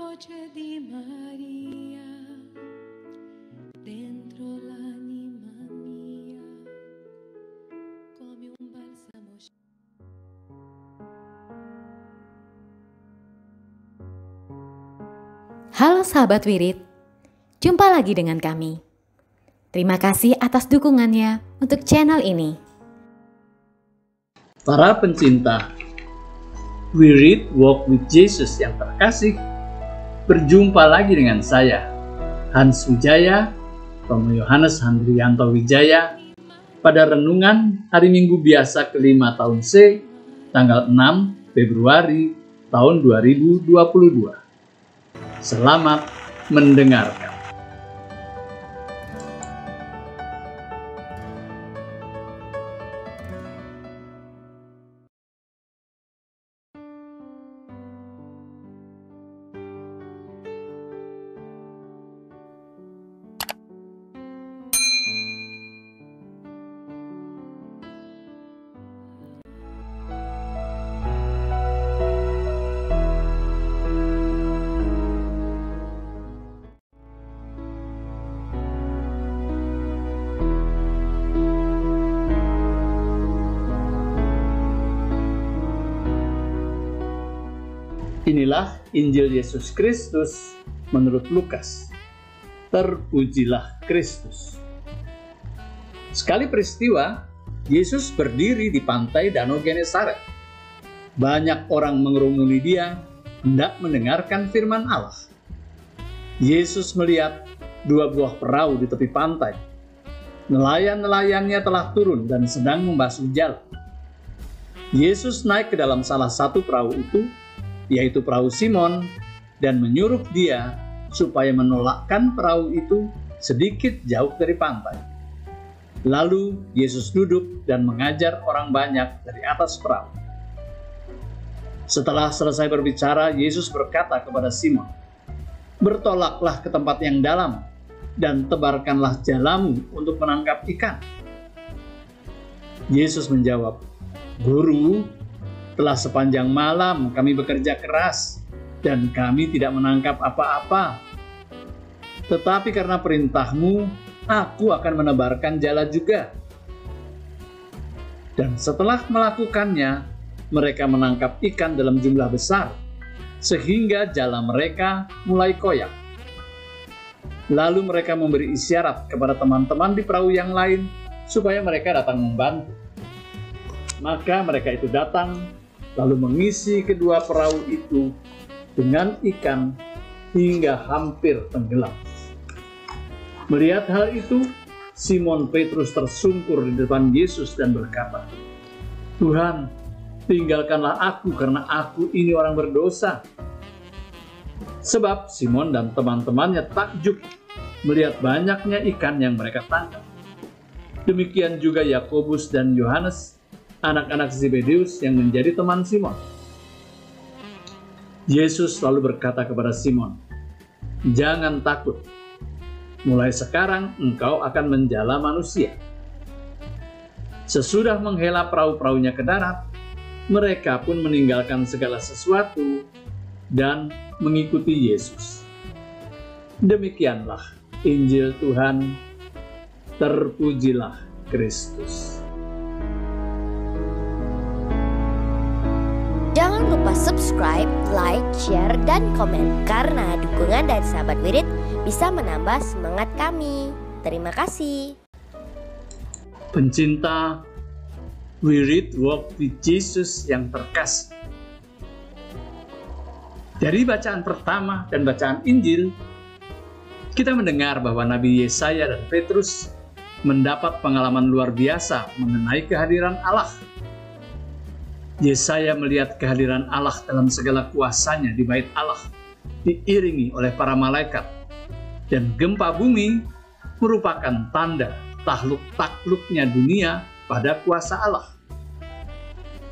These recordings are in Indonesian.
voce di Maria dentro l'anima mia come un balsamo. Halo sahabat Wirid, jumpa lagi dengan kami. Terima kasih atas dukungannya untuk channel ini. Para pencinta Wirid Walk with Jesus yang terkasih, berjumpa lagi dengan saya, Hans Wijaya, Romo Yohanes Handrianto Wijaya, pada renungan hari Minggu biasa kelima tahun C, tanggal 6 Februari tahun 2022. Selamat mendengarkan. Inilah Injil Yesus Kristus menurut Lukas. Terpujilah Kristus. Sekali peristiwa, Yesus berdiri di pantai Danau Genesaret. Banyak orang mengerumuni dia, hendak mendengarkan firman Allah. Yesus melihat dua buah perahu di tepi pantai. Nelayan-nelayannya telah turun dan sedang membasuh jalan. Yesus naik ke dalam salah satu perahu itu, yaitu perahu Simon, dan menyuruh dia supaya menolakkan perahu itu sedikit jauh dari pantai. Lalu Yesus duduk dan mengajar orang banyak dari atas perahu. Setelah selesai berbicara, Yesus berkata kepada Simon, "Bertolaklah ke tempat yang dalam dan tebarkanlah jalamu untuk menangkap ikan." Yesus menjawab, "Guru, telah sepanjang malam kami bekerja keras dan kami tidak menangkap apa-apa. Tetapi karena perintahmu, aku akan menebarkan jala juga." Dan setelah melakukannya, mereka menangkap ikan dalam jumlah besar, sehingga jala mereka mulai koyak. Lalu mereka memberi isyarat kepada teman-teman di perahu yang lain, supaya mereka datang membantu. Maka mereka itu datang, lalu mengisi kedua perahu itu dengan ikan hingga hampir tenggelam. Melihat hal itu, Simon Petrus tersungkur di depan Yesus dan berkata, "Tuhan, tinggalkanlah aku karena aku ini orang berdosa." Sebab Simon dan teman-temannya takjub melihat banyaknya ikan yang mereka tangkap. Demikian juga Yakobus dan Yohanes, anak-anak Zebedeus yang menjadi teman Simon. Yesus lalu berkata kepada Simon, "Jangan takut. Mulai sekarang engkau akan menjala manusia." Sesudah menghela perahu-perahunya ke darat, mereka pun meninggalkan segala sesuatu dan mengikuti Yesus. Demikianlah Injil Tuhan. Terpujilah Kristus. Jangan lupa subscribe, like, share, dan komen, karena dukungan dari sahabat Wirid bisa menambah semangat kami. Terima kasih. Pencinta Wirid Walk with Jesus yang terkasih. Dari bacaan pertama dan bacaan Injil, kita mendengar bahwa Nabi Yesaya dan Petrus mendapat pengalaman luar biasa mengenai kehadiran Allah. Yesaya melihat kehadiran Allah dalam segala kuasanya di bait Allah, diiringi oleh para malaikat, dan gempa bumi merupakan tanda takluk-takluknya dunia pada kuasa Allah.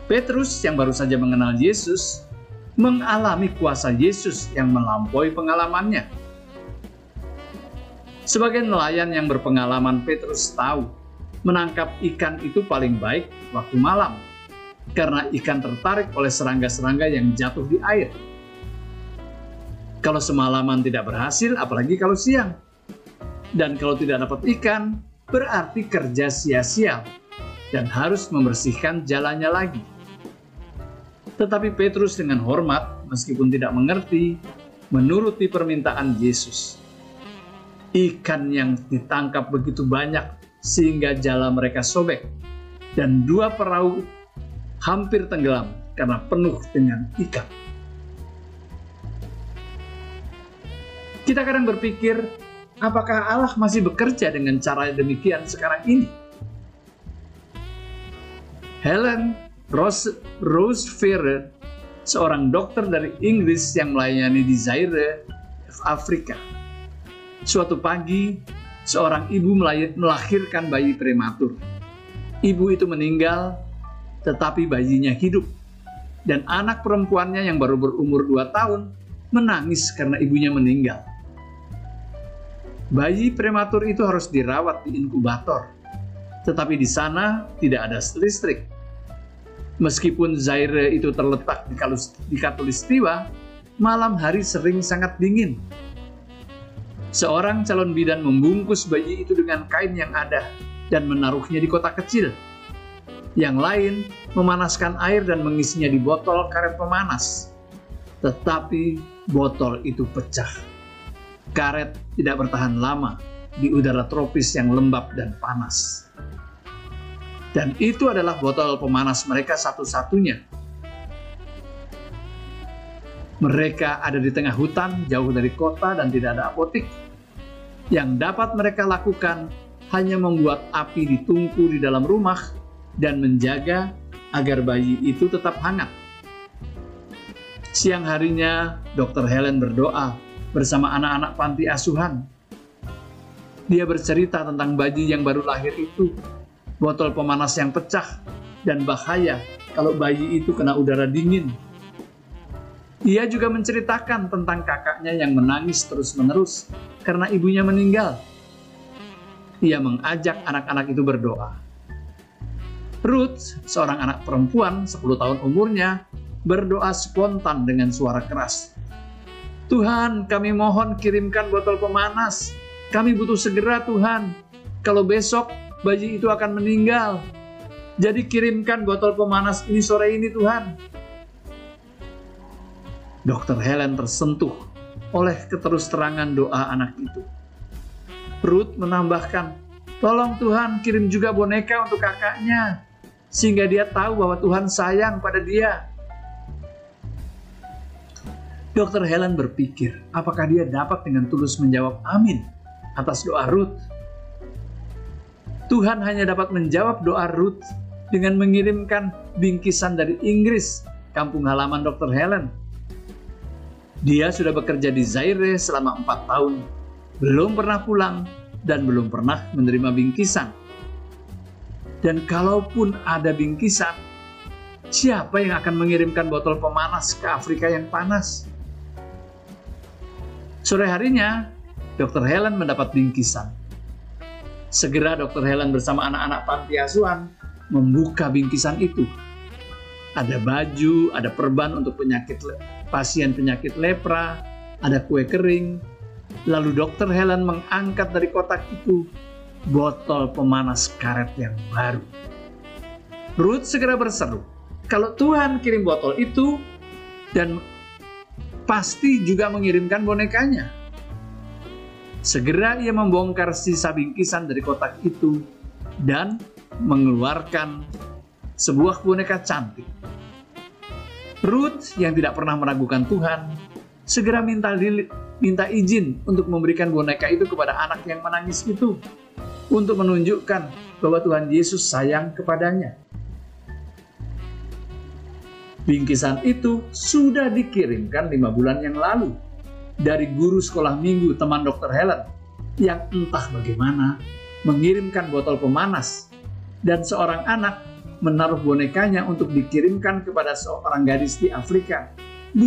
Petrus yang baru saja mengenal Yesus, mengalami kuasa Yesus yang melampaui pengalamannya. Sebagai nelayan yang berpengalaman, Petrus tahu menangkap ikan itu paling baik waktu malam, karena ikan tertarik oleh serangga-serangga yang jatuh di air. Kalau semalaman tidak berhasil, apalagi kalau siang. Dan kalau tidak dapat ikan, berarti kerja sia-sia dan harus membersihkan jalannya lagi. Tetapi Petrus dengan hormat, meskipun tidak mengerti, menuruti permintaan Yesus. Ikan yang ditangkap begitu banyak sehingga jala mereka sobek, dan 2 perahu hampir tenggelam karena penuh dengan ikan. Kita kadang berpikir, apakah Allah masih bekerja dengan cara demikian sekarang ini? Helen Roseveare, seorang dokter dari Inggris yang melayani di Zaire, Afrika. Suatu pagi, seorang ibu melahirkan bayi prematur. Ibu itu meninggal, tetapi bayinya hidup. Dan anak perempuannya yang baru berumur 2 tahun menangis karena ibunya meninggal. Bayi prematur itu harus dirawat di inkubator, tetapi di sana tidak ada listrik. Meskipun Zaire itu terletak di Khatulistiwa, malam hari sering sangat dingin. Seorang calon bidan membungkus bayi itu dengan kain yang ada dan menaruhnya di kotak kecil. Yang lain memanaskan air dan mengisinya di botol karet pemanas. Tetapi botol itu pecah. Karet tidak bertahan lama di udara tropis yang lembab dan panas. Dan itu adalah botol pemanas mereka satu-satunya. Mereka ada di tengah hutan, jauh dari kota dan tidak ada apotik. Yang dapat mereka lakukan hanya membuat api di tungku di dalam rumah dan menjaga agar bayi itu tetap hangat. Siang harinya, Dr. Helen berdoa bersama anak-anak panti asuhan. Dia bercerita tentang bayi yang baru lahir itu, botol pemanas yang pecah, dan bahaya kalau bayi itu kena udara dingin. Ia juga menceritakan tentang kakaknya yang menangis terus-menerus karena ibunya meninggal. Ia mengajak anak-anak itu berdoa. Ruth, seorang anak perempuan 10 tahun umurnya, berdoa spontan dengan suara keras. Tuhan, kami mohon kirimkan botol pemanas. Kami butuh segera Tuhan. Kalau besok bayi itu akan meninggal. Jadi kirimkan botol pemanas ini sore ini Tuhan. Dr. Helen tersentuh oleh keterus-terangan doa anak itu. Ruth menambahkan, tolong Tuhan kirim juga boneka untuk kakaknya, sehingga dia tahu bahwa Tuhan sayang pada dia. Dr. Helen berpikir, apakah dia dapat dengan tulus menjawab amin atas doa Ruth? Tuhan hanya dapat menjawab doa Ruth dengan mengirimkan bingkisan dari Inggris, kampung halaman Dr. Helen. Dia sudah bekerja di Zaire selama 4 tahun, belum pernah pulang dan belum pernah menerima bingkisan. Dan kalaupun ada bingkisan, siapa yang akan mengirimkan botol pemanas ke Afrika yang panas? Sore harinya, Dr. Helen mendapat bingkisan. Segera Dr. Helen bersama anak-anak panti asuhan membuka bingkisan itu. Ada baju, ada perban untuk pasien penyakit lepra, ada kue kering. Lalu Dr. Helen mengangkat dari kotak itu botol pemanas karet yang baru. Ruth segera berseru, kalau Tuhan kirim botol itu dan pasti juga mengirimkan bonekanya. Segera ia membongkar sisa bingkisan dari kotak itu dan mengeluarkan sebuah boneka cantik. Ruth yang tidak pernah meragukan Tuhan segera minta izin untuk memberikan boneka itu kepada anak yang menangis itu untuk menunjukkan bahwa Tuhan Yesus sayang kepadanya. Bingkisan itu sudah dikirimkan 5 bulan yang lalu dari guru sekolah minggu teman Dr. Helen yang entah bagaimana mengirimkan botol pemanas dan seorang anak menaruh bonekanya untuk dikirimkan kepada seorang gadis di Afrika 5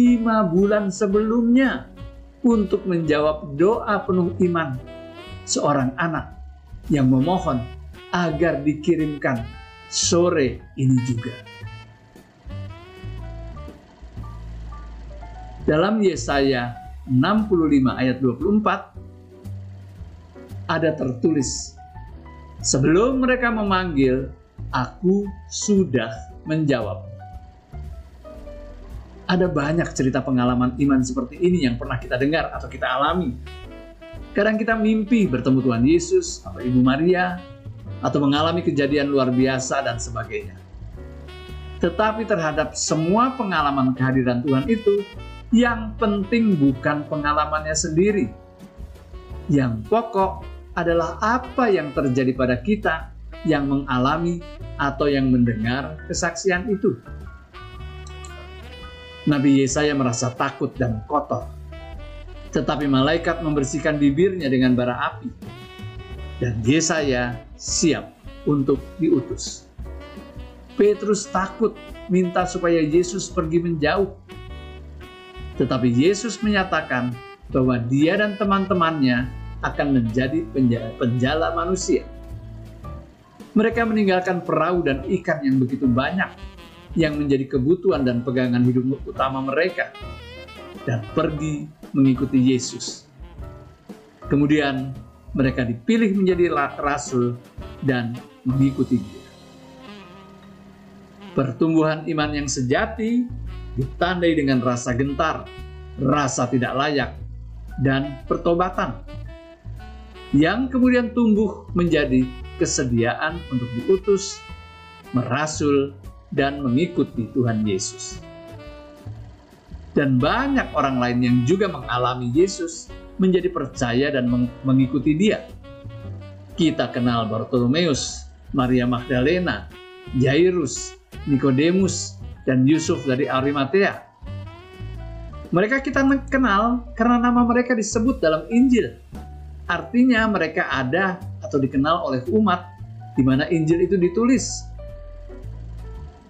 bulan sebelumnya untuk menjawab doa penuh iman seorang anak yang memohon agar dikirimkan sore ini juga. Dalam Yesaya 65 ayat 24 ada tertulis, sebelum mereka memanggil, aku sudah menjawab. Ada banyak cerita pengalaman iman seperti ini yang pernah kita dengar atau kita alami. Kadang kita mimpi bertemu Tuhan Yesus atau Ibu Maria, atau mengalami kejadian luar biasa dan sebagainya. Tetapi terhadap semua pengalaman kehadiran Tuhan itu, yang penting bukan pengalamannya sendiri. Yang pokok adalah apa yang terjadi pada kita yang mengalami atau yang mendengar kesaksian itu. Nabi Yesaya merasa takut dan kotor, tetapi malaikat membersihkan bibirnya dengan bara api, dan Yesaya siap untuk diutus. Petrus takut, minta supaya Yesus pergi menjauh, tetapi Yesus menyatakan bahwa dia dan teman-temannya akan menjadi penjala manusia. Mereka meninggalkan perahu dan ikan yang begitu banyak, yang menjadi kebutuhan dan pegangan hidup utama mereka, dan pergi mengikuti Yesus. Kemudian mereka dipilih menjadi rasul dan mengikuti dia. Pertumbuhan iman yang sejati ditandai dengan rasa gentar, rasa tidak layak, dan pertobatan, yang kemudian tumbuh menjadi kesediaan untuk diutus, merasul, dan mengikuti Tuhan Yesus. Dan banyak orang lain yang juga mengalami Yesus menjadi percaya dan mengikuti dia. Kita kenal Bartolomeus, Maria Magdalena, Jairus, Nikodemus, dan Yusuf dari Arimatea. Mereka kita kenal karena nama mereka disebut dalam Injil. Artinya mereka ada atau dikenal oleh umat di mana Injil itu ditulis.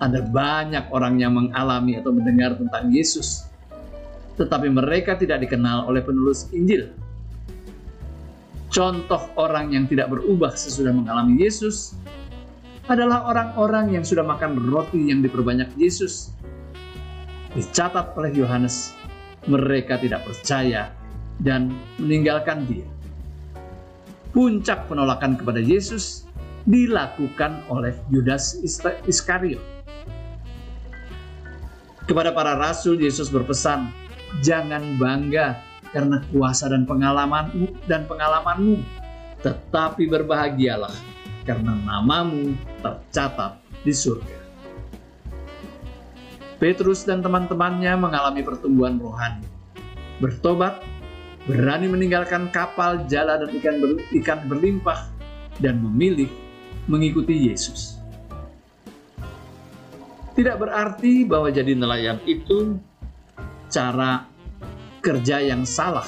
Ada banyak orang yang mengalami atau mendengar tentang Yesus, tetapi mereka tidak dikenal oleh penulis Injil. Contoh orang yang tidak berubah sesudah mengalami Yesus adalah orang-orang yang sudah makan roti yang diperbanyak Yesus. Dicatat oleh Yohanes, mereka tidak percaya dan meninggalkan dia. Puncak penolakan kepada Yesus dilakukan oleh Yudas Iskariot. Kepada para rasul, Yesus berpesan, jangan bangga karena kuasa dan pengalamanmu, tetapi berbahagialah karena namamu tercatat di surga. Petrus dan teman-temannya mengalami pertumbuhan rohani, bertobat, berani meninggalkan kapal, jala, dan ikan berlimpah, dan memilih mengikuti Yesus. Tidak berarti bahwa jadi nelayan itu cara kerja yang salah.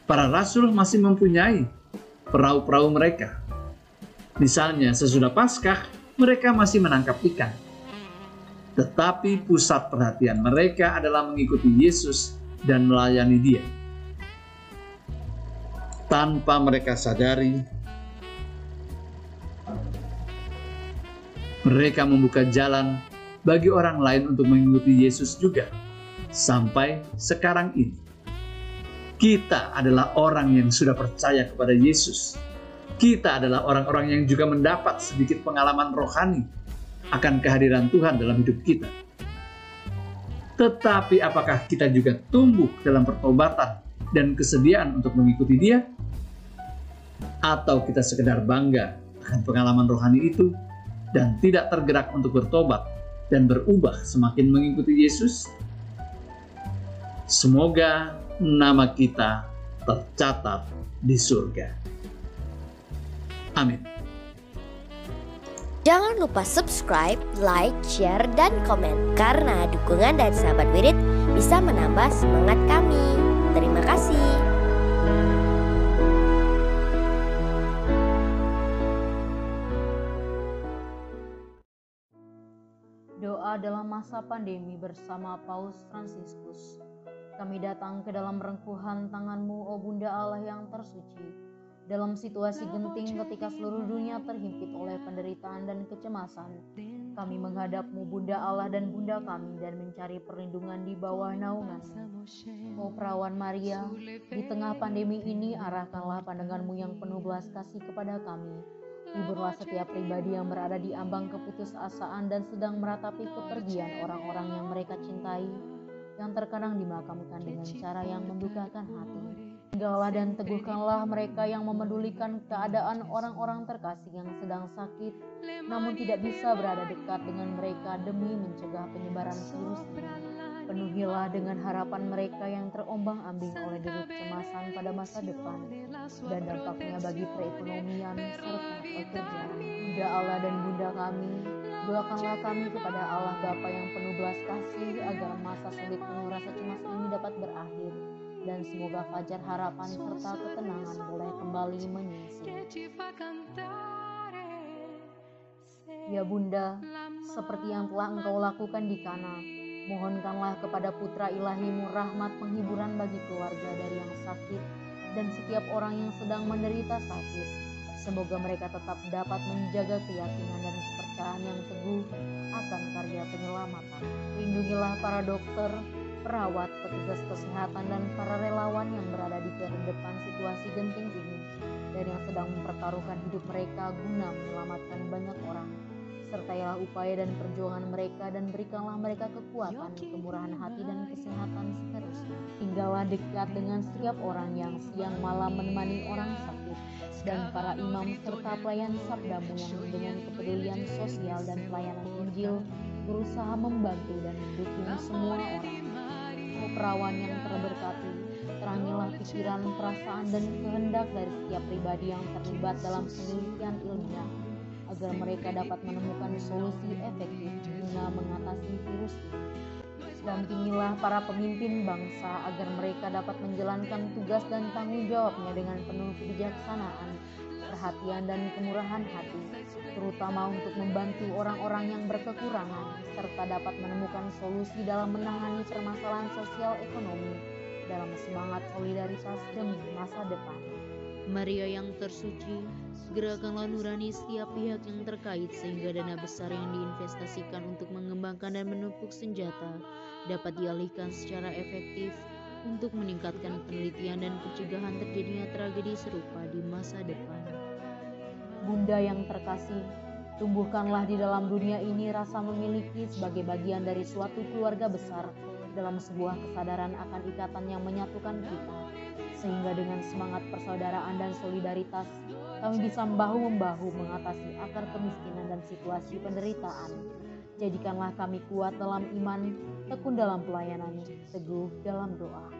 Para rasul masih mempunyai perahu-perahu mereka. Misalnya sesudah Paskah, mereka masih menangkap ikan. Tetapi pusat perhatian mereka adalah mengikuti Yesus dan melayani dia. Tanpa mereka sadari, mereka membuka jalan bagi orang lain untuk mengikuti Yesus juga. Sampai sekarang ini, kita adalah orang yang sudah percaya kepada Yesus. Kita adalah orang-orang yang juga mendapat sedikit pengalaman rohani akan kehadiran Tuhan dalam hidup kita. Tetapi apakah kita juga tumbuh dalam pertobatan dan kesediaan untuk mengikuti Dia? Atau kita sekedar bangga akan pengalaman rohani itu dan tidak tergerak untuk bertobat dan berubah semakin mengikuti Yesus? Semoga nama kita tercatat di surga. Amin. Jangan lupa subscribe, like, share, dan komen, karena dukungan dari sahabat Wirid bisa menambah semangat kami. Terima kasih. Doa dalam masa pandemi bersama Paus Fransiskus. Kami datang ke dalam rengkuhan tangan-Mu, O Bunda Allah yang tersuci. Dalam situasi genting ketika seluruh dunia terhimpit oleh penderitaan dan kecemasan, kami menghadap-Mu Bunda Allah dan Bunda kami dan mencari perlindungan di bawah naungan-Mu. Oh Perawan Maria, di tengah pandemi ini arahkanlah pandangan-Mu yang penuh belas kasih kepada kami. Hiburlah setiap pribadi yang berada di ambang keputusasaan dan sedang meratapi kepergian orang-orang yang mereka cintai, yang terkadang dimakamkan dengan cara yang mendukakan hati. Tinggallah dan teguhkanlah mereka yang memedulikan keadaan orang-orang terkasih yang sedang sakit, namun tidak bisa berada dekat dengan mereka demi mencegah penyebaran virus ini. Penuhilah dengan harapan mereka yang terombang-ambing oleh deru kecemasan pada masa depan dan dampaknya bagi perekonomian serta pekerjaan. Bunda Allah dan Bunda kami, doakanlah kami kepada Allah Bapa yang penuh belas kasih agar masa sulit penuh rasa cemas ini dapat berakhir dan semoga fajar harapan serta ketenangan boleh kembali menyinsil. Ya Bunda, seperti yang telah Engkau lakukan di Kana, mohonkanlah kepada Putra Ilahi-Mu rahmat penghiburan bagi keluarga dari yang sakit dan setiap orang yang sedang menderita sakit. Semoga mereka tetap dapat menjaga keyakinan dan kepercayaan yang teguh akan karya penyelamatan. Lindungilah para dokter, perawat, petugas kesehatan, dan para relawan yang berada di terdepan situasi genting ini dan yang sedang mempertaruhkan hidup mereka guna menyelamatkan banyak orang. Sertailah upaya dan perjuangan mereka dan berikanlah mereka kekuatan, kemurahan hati, dan kesehatan seterusnya. Tinggallah dekat dengan setiap orang yang siang malam menemani orang sakit dan para imam serta pelayan sabda-Mu yang dengan kepedulian sosial dan pelayanan Injil berusaha membantu dan mendukung semua orang. Oh Perawan yang terberkati, terangilah pikiran, perasaan, dan kehendak dari setiap pribadi yang terlibat dalam penelitian ilmiah agar mereka dapat menemukan solusi efektif guna mengatasi virus ini. Dampingilah para pemimpin bangsa agar mereka dapat menjalankan tugas dan tanggung jawabnya dengan penuh kebijaksanaan, perhatian, dan kemurahan hati, terutama untuk membantu orang-orang yang berkekurangan, serta dapat menemukan solusi dalam menangani permasalahan sosial ekonomi dalam semangat solidaritas demi masa depan. Maria yang tersuci, gerakanlah nurani setiap pihak yang terkait sehingga dana besar yang diinvestasikan untuk mengembangkan dan menumpuk senjata dapat dialihkan secara efektif untuk meningkatkan penelitian dan pencegahan terjadinya tragedi serupa di masa depan. Bunda yang terkasih, tumbuhkanlah di dalam dunia ini rasa memiliki sebagai bagian dari suatu keluarga besar dalam sebuah kesadaran akan ikatan yang menyatukan kita, sehingga dengan semangat persaudaraan dan solidaritas kami bisa bahu-membahu mengatasi akar kemiskinan dan situasi penderitaan. Jadikanlah kami kuat dalam iman, tekun dalam pelayanan, teguh dalam doa.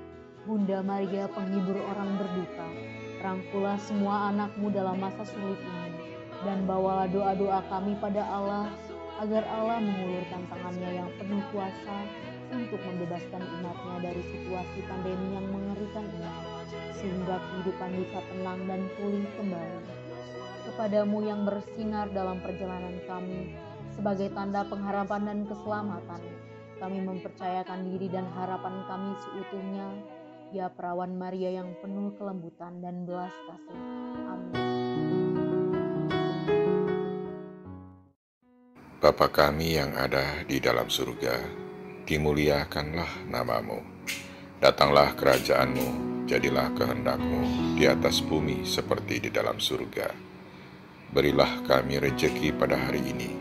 Bunda Maria penghibur orang berduka, rangkulah semua anak-Mu dalam masa sulit ini, dan bawalah doa-doa kami pada Allah, agar Allah mengulurkan tangannya yang penuh kuasa untuk membebaskan umat-Nya dari situasi pandemi yang mengerikan ini, sehingga kehidupan bisa tenang dan pulih kembali. Kepadamu yang bersinar dalam perjalanan kami, sebagai tanda pengharapan dan keselamatan, kami mempercayakan diri dan harapan kami seutuhnya, ya Perawan Maria yang penuh kelembutan dan belas kasih. Amin. Bapa kami yang ada di dalam surga, dimuliakanlah nama-Mu. Datanglah kerajaan-Mu, jadilah kehendak-Mu di atas bumi seperti di dalam surga. Berilah kami rejeki pada hari ini,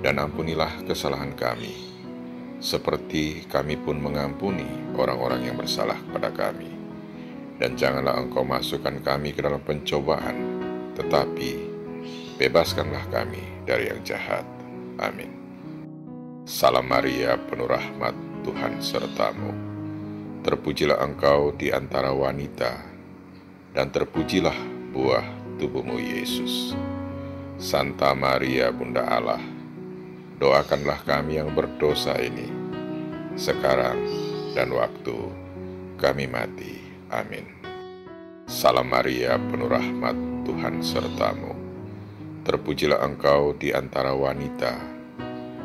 dan ampunilah kesalahan kami, seperti kami pun mengampuni orang-orang yang bersalah kepada kami. Dan janganlah Engkau masukkan kami ke dalam pencobaan, tetapi bebaskanlah kami dari yang jahat. Amin. Salam Maria, penuh rahmat, Tuhan serta-Mu. Terpujilah Engkau di antara wanita, dan terpujilah buah tubuh-Mu, Yesus. Santa Maria, Bunda Allah, doakanlah kami yang berdosa ini, sekarang dan waktu kami mati. Amin. Salam Maria, penuh rahmat, Tuhan serta-Mu. Terpujilah Engkau di antara wanita,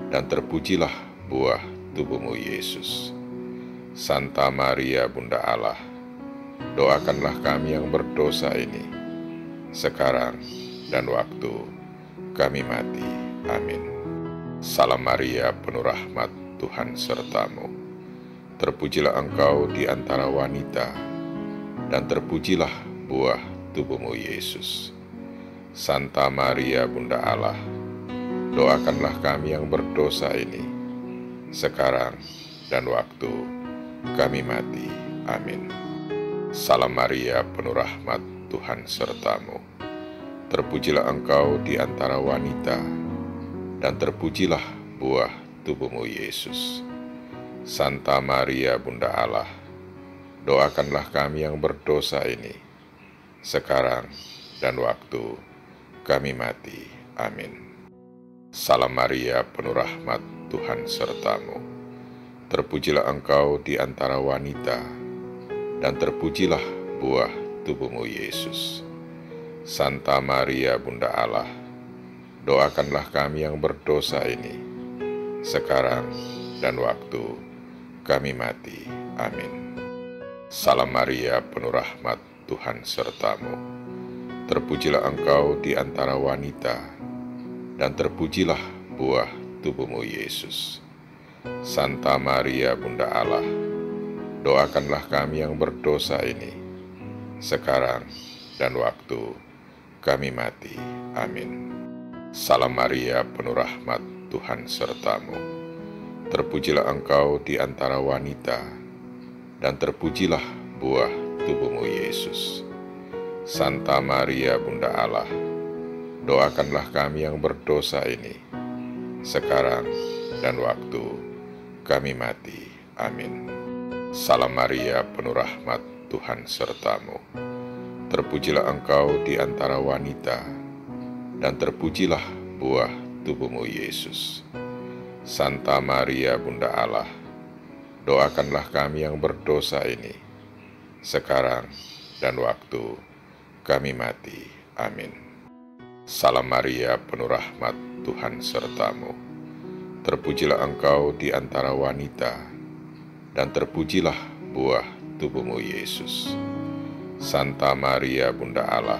dan terpujilah buah tubuh-Mu, Yesus. Santa Maria, Bunda Allah, doakanlah kami yang berdosa ini, sekarang dan waktu kami mati. Amin. Salam Maria, penuh rahmat, Tuhan sertamu. Terpujilah engkau di antara wanita, dan terpujilah buah tubuhmu, Yesus. Santa Maria, Bunda Allah, doakanlah kami yang berdosa ini, sekarang dan waktu kami mati. Amin. Salam Maria, penuh rahmat, Tuhan sertamu. Terpujilah engkau di antara wanita, dan terpujilah buah tubuhmu, Yesus. Santa Maria, Bunda Allah, doakanlah kami yang berdosa ini, sekarang dan waktu kami mati. Amin. Salam Maria, penuh rahmat, Tuhan sertamu. Terpujilah engkau di antara wanita, dan terpujilah buah tubuhmu, Yesus. Santa Maria, Bunda Allah, doakanlah kami yang berdosa ini, sekarang dan waktu kami mati. Amin. Salam Maria, penuh rahmat, Tuhan sertamu. Terpujilah engkau di antara wanita, dan terpujilah buah tubuhmu, Yesus. Santa Maria, Bunda Allah, doakanlah kami yang berdosa ini, sekarang dan waktu kami mati. Amin. Salam Maria, penuh rahmat, Tuhan sertamu. Terpujilah engkau di antara wanita, dan terpujilah buah tubuhmu, Yesus. Santa Maria, Bunda Allah, doakanlah kami yang berdosa ini, sekarang dan waktu kami mati. Amin. Salam Maria, penuh rahmat, Tuhan sertamu. Terpujilah engkau di antara wanita, dan terpujilah buah tubuhmu, Yesus. Santa Maria, Bunda Allah, doakanlah kami yang berdosa ini, sekarang dan waktu kami mati. Amin. Salam Maria, penuh rahmat, Tuhan sertamu. Terpujilah engkau di antara wanita, dan terpujilah buah tubuhmu, Yesus. Santa Maria, Bunda Allah,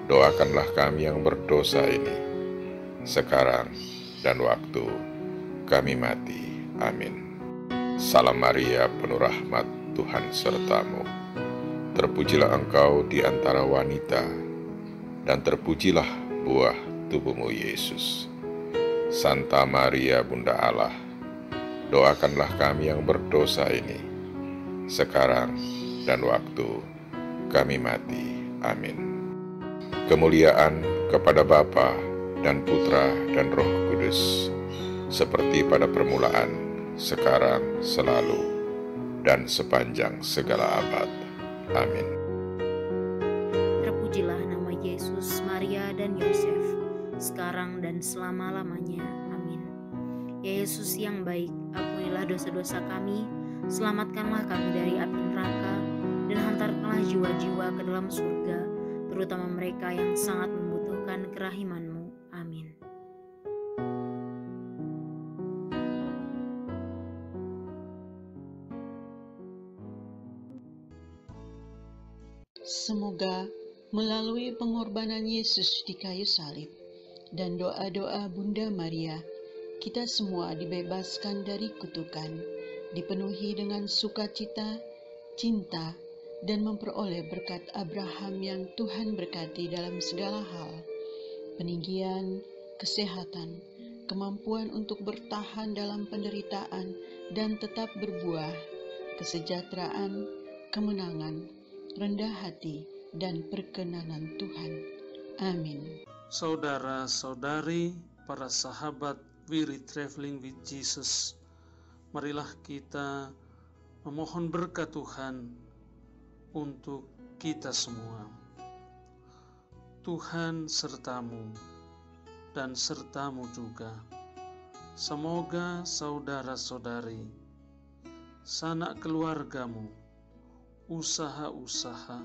doakanlah kami yang berdosa ini, sekarang dan waktu kami mati. Amin. Salam Maria, penuh rahmat, Tuhan sertamu. Terpujilah engkau di antara wanita, dan terpujilah buah tubuhmu, Yesus. Santa Maria, Bunda Allah, doakanlah kami yang berdosa ini, sekarang dan waktu kami mati. Amin. Kemuliaan kepada Bapa dan Putra dan Roh Kudus, seperti pada permulaan, sekarang, selalu, dan sepanjang segala abad. Amin. Terpujilah nama Yesus, Maria, dan Yosef, sekarang dan selama-lamanya. Amin. Ya Yesus yang baik, ampunilah dosa-dosa kami, selamatkanlah kami dari api neraka, dan hantarkanlah jiwa-jiwa ke dalam surga, terutama mereka yang sangat membutuhkan kerahiman-Mu. Amin. Semoga melalui pengorbanan Yesus di kayu salib dan doa-doa Bunda Maria, kita semua dibebaskan dari kutukan, dipenuhi dengan sukacita, cinta, dan memperoleh berkat Abraham yang Tuhan berkati dalam segala hal, peninggian, kesehatan, kemampuan untuk bertahan dalam penderitaan dan tetap berbuah, kesejahteraan, kemenangan, rendah hati, dan perkenanan Tuhan. Amin. Saudara-saudari, para sahabat Wirid Traveling with Jesus, marilah kita memohon berkat Tuhan untuk kita semua. Tuhan sertamu dan sertamu juga. Semoga saudara-saudari, sanak keluargamu, usaha-usaha,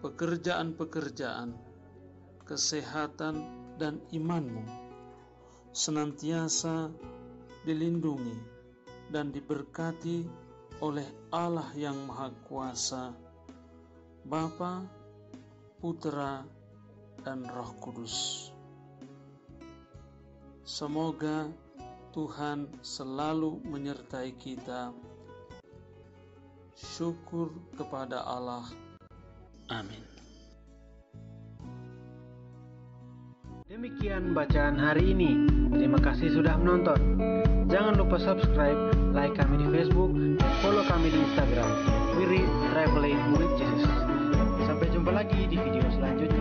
pekerjaan-pekerjaan, kesehatan, dan imanmu senantiasa dilindungi dan diberkati oleh Allah yang Maha Kuasa, Bapa, Putra, dan Roh Kudus. Semoga Tuhan selalu menyertai kita. Syukur kepada Allah. Amin. Demikian bacaan hari ini. Terima kasih sudah menonton. Jangan lupa subscribe, like kami di Facebook, dan follow kami di Instagram. We Read Traveling with Jesus. Sampai jumpa lagi di video selanjutnya.